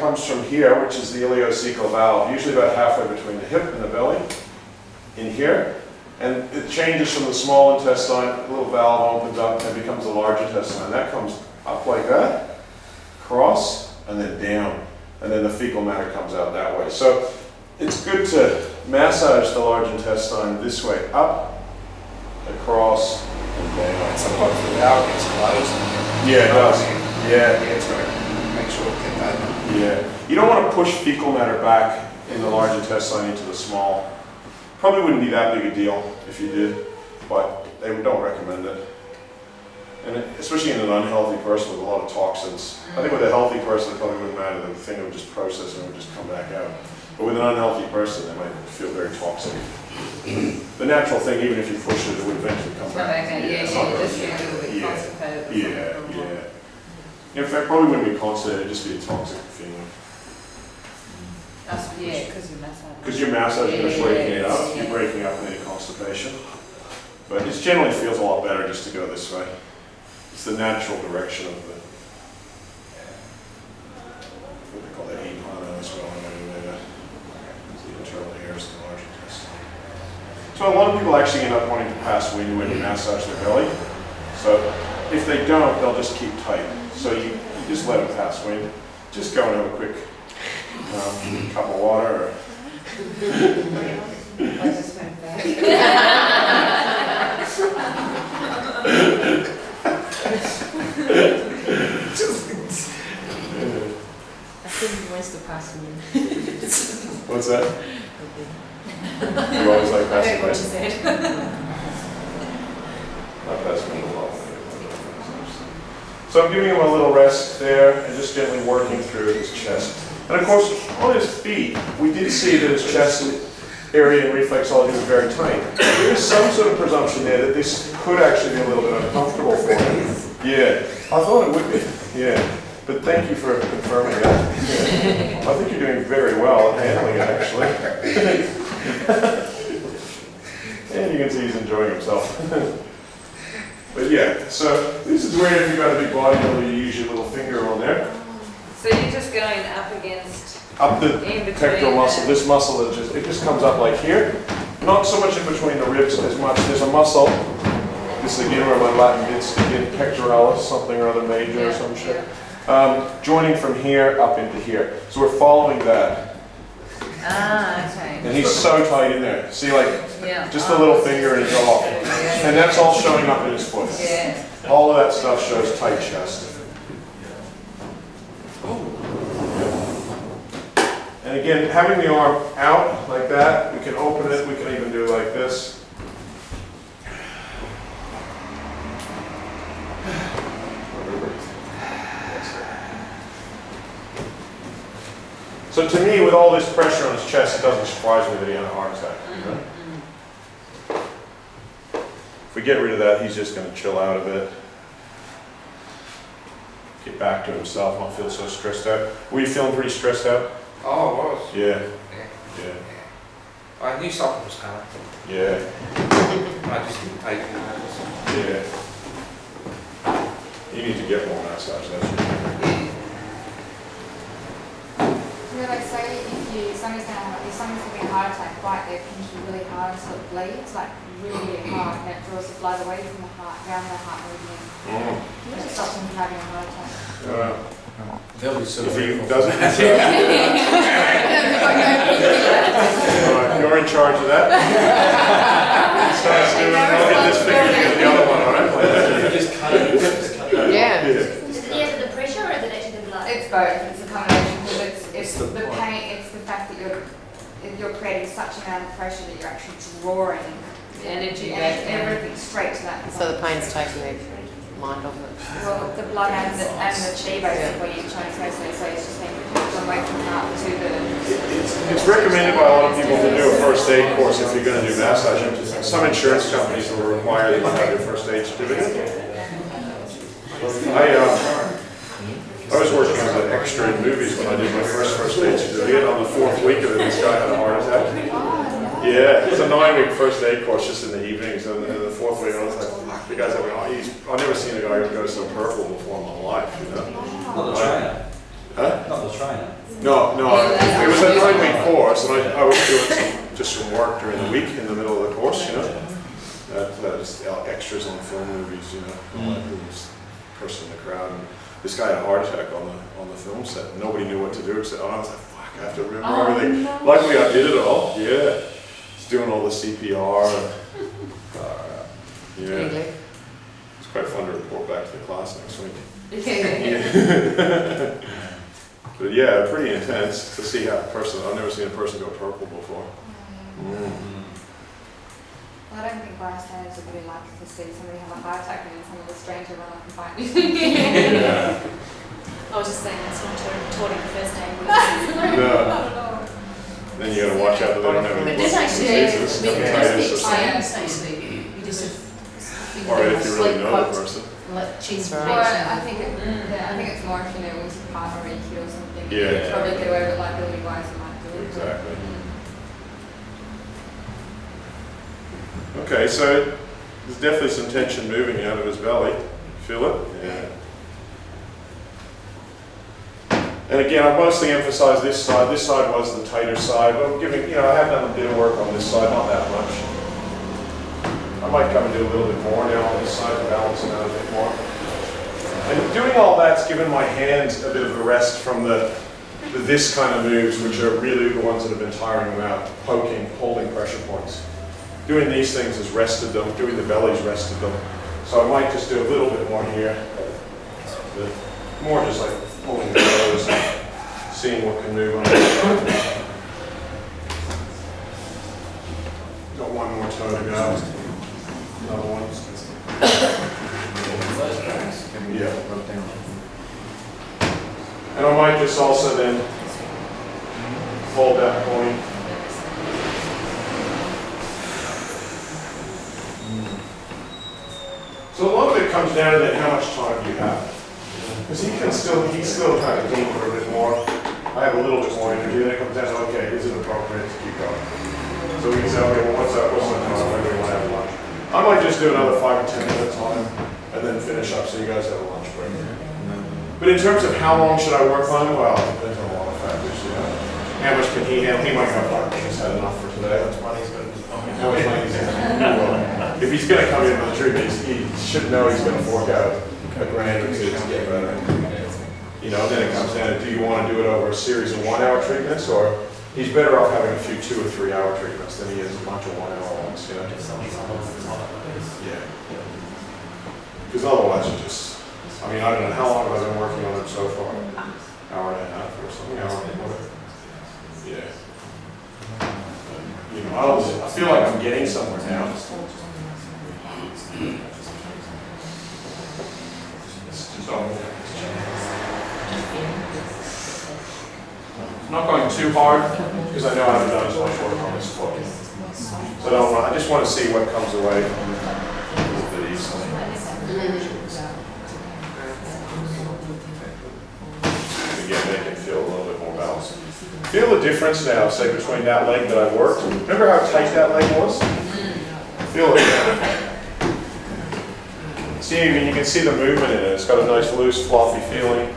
comes from here, which is the ileocecal valve, usually about halfway between the hip and the belly, in here. And it changes from the small intestine, a little valve opens up and becomes the large intestine. That comes up like that, across, and then down. And then the fecal matter comes out that way. So it's good to massage the large intestine this way, up, across, and down. Sometimes the valve gets closed. Yeah, it does. Yeah. It's got to make sure it can open. Yeah. You don't want to push fecal matter back in the large intestine into the small. Probably wouldn't be that big a deal if you did, but they don't recommend it. And especially in an unhealthy person with a lot of toxins. I think with a healthy person, it probably wouldn't matter. The thing would just process and it would just come back out. But with an unhealthy person, they might feel very toxic. The natural thing, even if you push it, it would eventually come back. Yeah. In fact, probably wouldn't be constipated, it'd just be a toxic feeling. Because you massage. Because you're massaging and breaking it up, you're breaking up any constipation. But it generally feels a lot better just to go this way. It's the natural direction of the, what they call that apana as well, the internal hairs of the large intestine. So a lot of people actually end up wanting to pass wind when you massage their belly. So if they don't, they'll just keep tight. So you just let them pass wind. Just go and have a quick cup of water. Or I just went back. I think he wants to pass me. What's that? You always like I passing heard what you wind? said. Not passing wind a lot. So I'm giving him a little rest there and just gently working through his chest. And of course, on his feet, we did see that his chest area in reflexology was very tight. There is some sort of presumption there that this could actually be a little bit uncomfortable for him. Yeah, I thought it would be. Yeah, but thank you for confirming that. Yeah. I think you're doing very well at handling it, actually. And you can see he's enjoying himself. But yeah, so this is where if you've got a big body, you use your little finger on there. So you're just going up against... Up the pectoral muscle, this muscle that just comes up like here. Not so much in between the ribs as much. There's a muscle, this is again where my Latin gets again, pectoralis, something or other major or some shit. Joining from here up into here. So we're following that. Ah, okay. And he's so tight in there. See, like, just a little finger and it's off. And that's all showing up in his foot. Yeah. All of that stuff shows tight chest. And again, having the arm out like that, we can open it, we can even do like this. So to me, with all this pressure on his chest, it doesn't surprise me that he had a heart attack. You know? If we get rid of that, he's just going to chill out a bit. Get back to himself, not feel so stressed out. Were you feeling pretty stressed out? Oh, it was. Yeah. Yeah. I knew something was coming. Yeah. I just didn't take it. Yeah. You need to get more massage, that's for sure. Yeah, like say if someone's having a heart attack, bite their pinky really hard so it bleeds, like really hard, and it draws the blood away from the heart, down the heart movement. It just stops them from having a heart attack. They'll be so If he grateful. doesn't, you're in charge of that. I'll get this finger, you get the other one, all right? Just cut it. Yeah. Is it the pressure or is it actually the blood? It's both. It's a combination because it's the the point? pain. It's the fact that you're creating such amount of pressure that you're actually drawing The energy and back down. everything straight to that. So the pain's taking their mind off it. Well, the blood and the chi basically is transferring, so it's just being pushed away from the heart to the. It's recommended by a lot of people to do a first aid course if you're going to do massaging. Some insurance companies will require that you have your first aid certificate. I was working as an extra in movies when I did my first aid certificate. On the 4th week of it, this guy had a heart attack. Yeah, it's a 9-week first aid course just in the evenings, and the 4th week I was like, fuck, the guy's having, I've never seen a guy go so purple before in my life, you know? Not the trainer. Huh? Not the trainer. No, it was a 9-week course, and I was doing just some work during the week in the middle of the course, you know. Just extras on film movies, you know, who was the person in the crowd. And this guy had a heart attack on the film set, and nobody knew what to do except, I was like, fuck, I have to remember everything. No. Luckily, I did it all, yeah. Just doing all the CPR, and, yeah. Really? It's quite fun to report back to the class next week. Yeah. But yeah, pretty intense to see how a person, I've never seen a person go purple before. Well, I don't think bystanders would really like to see somebody have a heart attack and then some of the stranger run up and find you. Yeah. I was just saying that's not taught in the first aid. No. Not at all. Then you gotta watch out that they don't have any But there's actually, diseases. there's hepatitis big or something. science actually. You just Or if you really know the person. She's Or right. I think it's more if you know it's a partner or EQ or something. Yeah. You probably get away with liability wise you might do it. Exactly. Okay, so there's definitely some tension moving out of his belly. Feel it? Yeah. And again, I mostly emphasize this side. This side was the tighter side. But I'm giving, you know, I have done a bit of work on this side, not that much. I might come and do a little bit more now on this side to balance it out a bit more. And doing all that's given my hands a bit of a rest from this kind of moves, which are really the ones that have been tiring them out. Poking, holding pressure points. Doing these things has rested them, doing the bellies rested them. So I might just do a little bit more here. But more just like pulling the toes and seeing what can move on the side. Got one more toe to go. Another one. Yeah. And I might just also then hold that point. So a lot of it comes down to then how much time you have. Because he's still kind of keen for a bit more. I have a little bit more energy, then it comes down to, okay, is it appropriate to keep going? So we can say, okay, well, what's the time? When do we want to have lunch? I might just do another 5 or 10 minute time and then finish up so you guys have a lunch break. But in terms of how long should I work on him, well, it depends on a lot of factors, you know. How much can he handle? He might go, fuck, he's had enough for today. How much money he's if he's going to come in with a treatment, he should know he's going to fork out $1,000 or $2 to get better. You know, then it comes down to, do you want to do it over a series of 1-hour treatments, or he's better off having a few 2 or 3 hour treatments than he is a bunch of 1-hour ones, you know? Yeah. Because otherwise you just, I mean, I don't know, how long have I been working on it so far? Hour and a half or something, hour and a quarter? Yeah. You know, I feel like I'm getting somewhere now. Not going too hard, because I know I haven't done as much work on this foot. So I just want to see what comes away a little bit easily. Again, make it feel a little bit more balanced. Feel the difference now, say, between that leg that I worked. Remember how tight that leg was? Feel it now. See, even you can see the movement in it. It's got a nice, loose, fluffy feeling.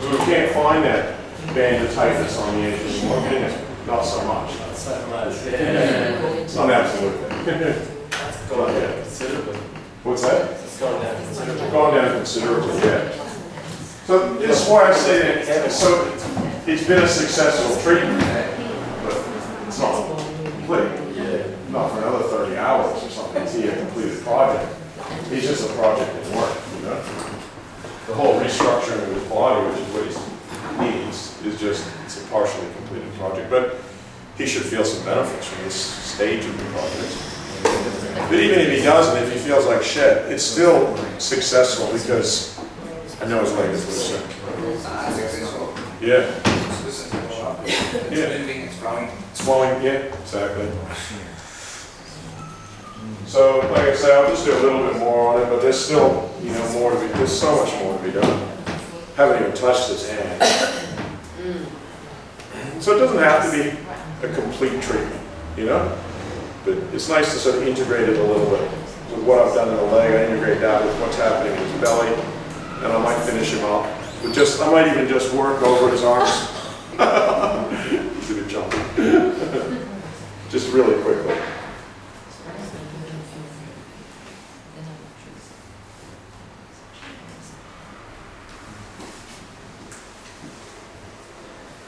You can't find that band of tightness on the edge anymore, can you? Not so much. Not so much, yeah. Not absolutely. That's gone down considerably. What's that? It's gone down considerably. Gone down considerably, yeah. So this is why I say that, so it's been a successful treatment, but it's not complete. Yeah. Not for another 30 hours or something, is he a completed project? He's just a project in work, you know? The whole restructuring of his body, which is what he needs, is just, it's a partially completed project. But he should feel some benefits from this stage of the project. But even if he doesn't, if he feels like shit, it's still successful because I know his leg is looser. Yeah. It's Yeah. moving, it's flowing. It's flowing, yeah, exactly. So, like I say, I'll just do a little bit more on it, but there's still, you know, more to be, there's so much more to be done. Haven't even touched his hand. So it doesn't have to be a complete treatment, you know? But it's nice to sort of integrate it a little bit. With what I've done in the leg, I integrate that with what's happening in his belly, and I might finish him up But just, I might even just work over his arms. He's a bit jumpy. Just really quickly.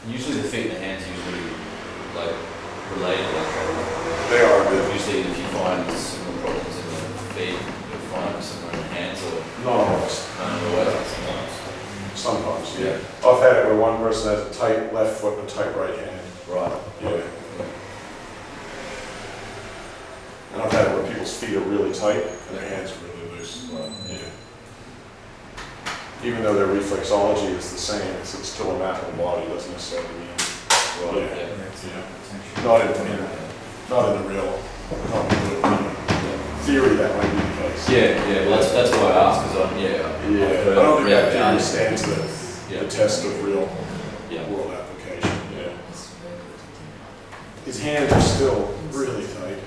Usually the feet and the hands usually like related. Like, They are a bit. usually if you find similar problems in the feet, you'll find similar in the hands or Not always. always sometimes. Sometimes, yeah. I've had it where one person has a tight left foot and a tight right hand. Right. Yeah. And I've had it where people's feet are really tight and their hands are really loose. Yeah. Even though their reflexology is the same, it's still a map of the body, doesn't necessarily mean. Right. Yeah. Yeah. Not in the real theory, that might be the case. Yeah. Well, that's why I asked because Yeah, I don't think that theory stands the test of real Yeah. world application. Yeah. His hands are still really tight.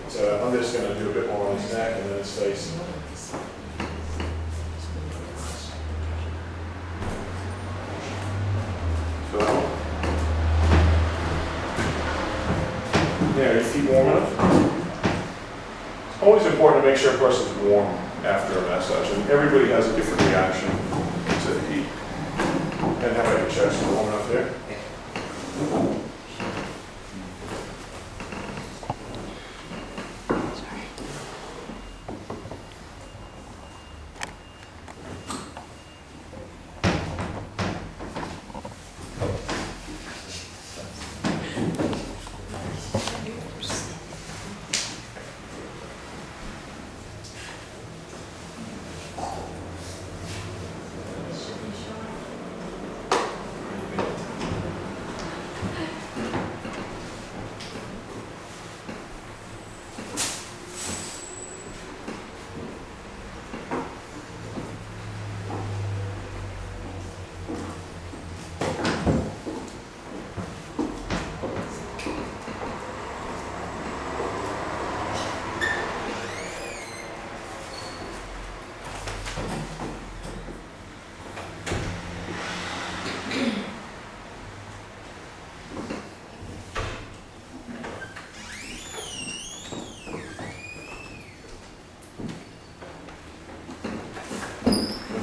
So I'm just going to do a bit more on his neck and then his face. So, yeah, your feet warm enough? It's always important to make sure a person's warm after a massage, and everybody has a different reaction to the heat. And how about your chest? Is it warm enough there?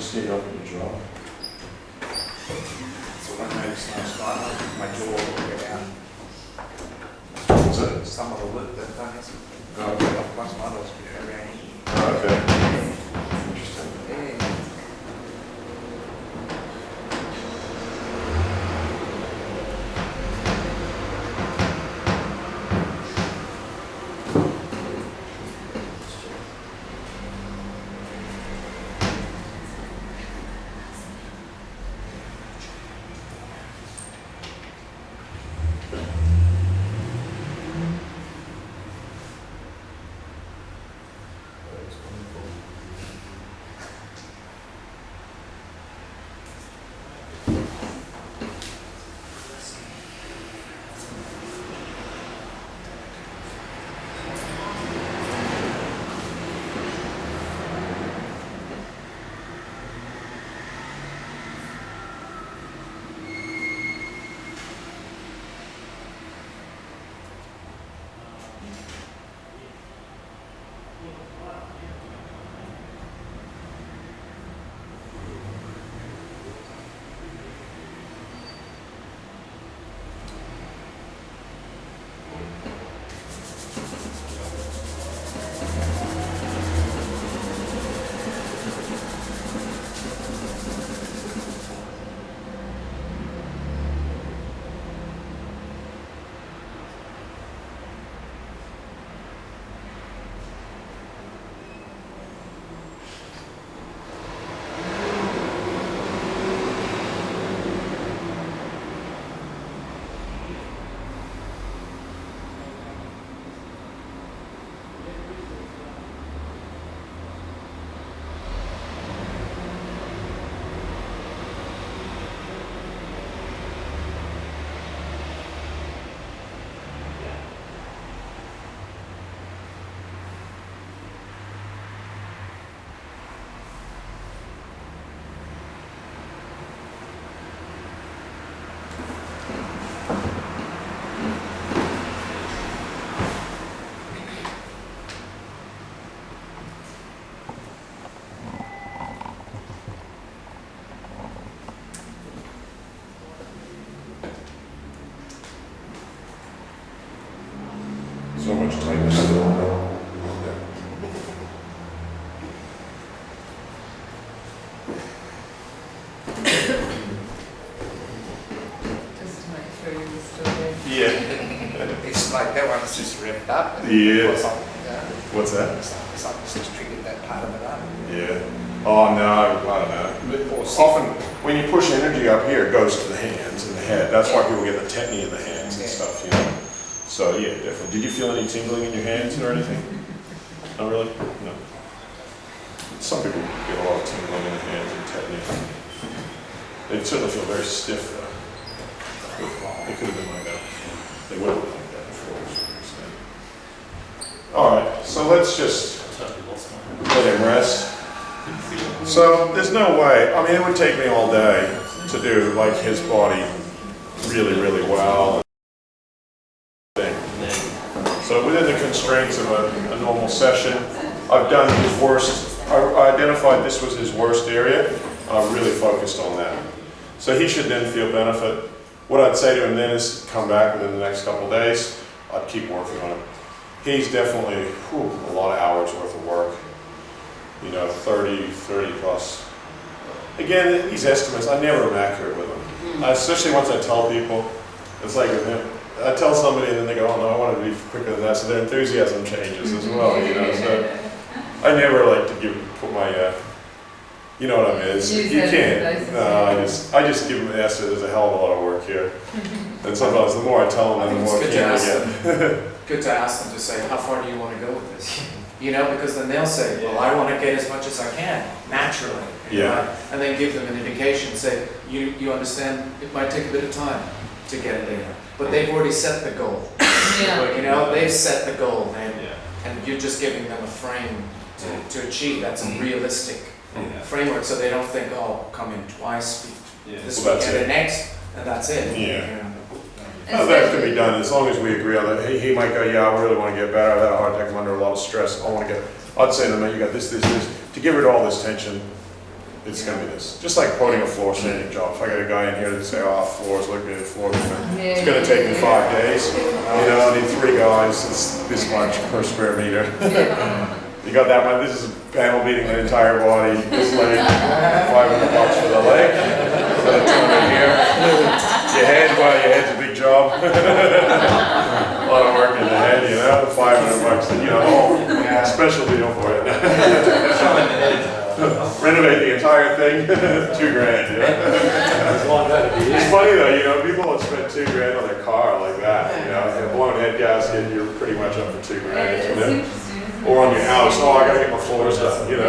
Stay up in the jaw. So when I start, my jaw will go down. What's it? Some of the work that I've done is, Okay. plus my nose around here. Okay. Interesting. Yeah. So much tightness still. Just to make sure you're still there. Yeah. It's like that one's just ripped up. Yeah. Or something, yeah. What's that? Something's just triggered that part of it up. Yeah. Oh no, I don't know. Often when you push energy up here, it goes to the hands and the head. That's why people get the tetany in the hands and stuff, you know. So yeah, definitely. Did you feel any tingling in your hands or anything? Not really? No. Some people get a lot of tingling in the hands and tetany. They certainly feel very stiff though. It could have been like that. They would have been like that before. All right, so let's just let him rest. So there's no way, I mean, it would take me all day to do like his body really, really well. So within the constraints of a normal session, I've done his worst, I identified this was his worst area, and I really focused on that. So he should then feel benefit. What I'd say to him then is come back within the next couple of days, I'd keep working on him. He's definitely a lot of hours worth of work. You know, 30 plus. Again, these estimates, I never am accurate with them. Especially once I tell people, it's like, I tell somebody and then they go, oh no, I want it to be quicker than that, so their enthusiasm changes as well, you know, so I never like to put my, you know what I mean, it's, you can't, no, I just give them an estimate, there's a hell of a lot of work here. And sometimes the more I tell them, the more I get. Good to ask them to say, how far do you want to go with this? You know, because then they'll say, well, I want to get as much as I can, naturally. Yeah. And then give them an indication, say, you understand, it might take a bit of time to get there, but they've already set the goal. Yeah. You know, they've set the goal, and you're just giving them a frame to achieve. That's a realistic framework, so they don't think, oh, come in twice, this Well, week that's and the it. next, and that's it. Yeah. You know. No, that can be done as long as we agree on that. He might go, yeah, I really want to get better. I've had a heart attack. I'm under a lot of stress. I want to get. I'd say to them, you got this. To get rid of all this tension, it's going to be this. Just like quoting a floor standing job. If I got a guy in here that say, oh, floors, look at the floor. It's going to take me 5 days. You know, I need 3 guys. It's this much per square meter. You got that much. This is a panel beating the entire body. This leg, $500 for the leg. Another 200 here. Your head, well, your head's a big job. A lot of work in the head, you know. $500, you know, special deal for it. Renovate the entire thing, $2,000. You know? It's funny though, you know, people will spend $2,000 on their car like that. You know, a blown head gasket, you're pretty much up for $2,000. You know? Or on your house, oh, I gotta get my floors done. You know,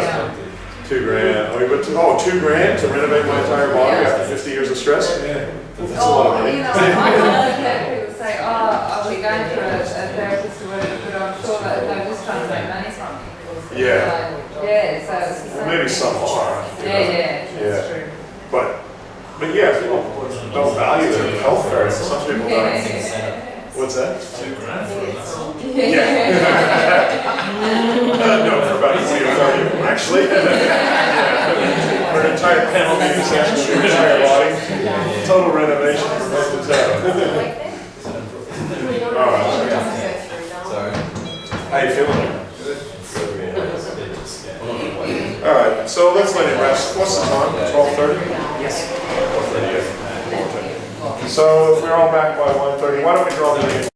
$2,000. I mean, but $2,000 to renovate my entire body after 50 years of stress. That's a lot of money. You know, I heard people say, oh, are we going to a therapist or whatever, but I'm sure that they're just trying to make money from me. Yeah. Yeah, so it's the same. Maybe some are. You know? Yeah, that's true. But yeah, people don't value their health very much. Some people don't. What's that? $2,000 for that. Yeah. No, for about 20 or 30. Actually, for an entire panel beating session for your entire body. Total renovation for most of the time. All right. Sorry. How you feeling? All right, so let's let it rest. What's the time? 12:30? Yes. 12:30. So if we're all back by 1:30, why don't we draw the meeting?